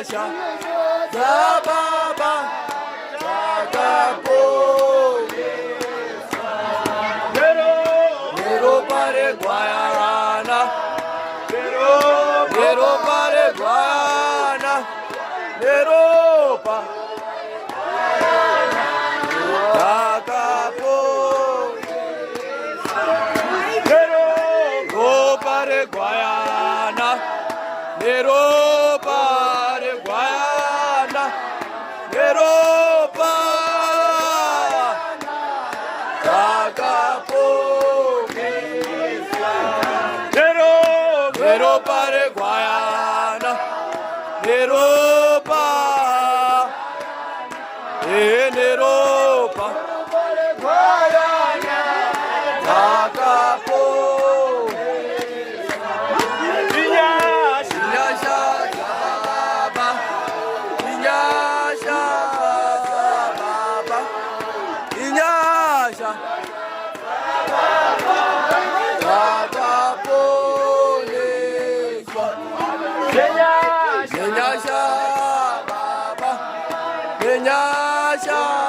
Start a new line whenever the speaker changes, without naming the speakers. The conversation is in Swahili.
Nyasha za Baba takapo Nero pare Guayana Nero pare Guayana Nero pa takapo Nero pare Guayana Nero pare Guayana Nero pa takapo Nero pare Guayana Nero pa Nero pa Guayana takapo Nyasha Baba Nyasha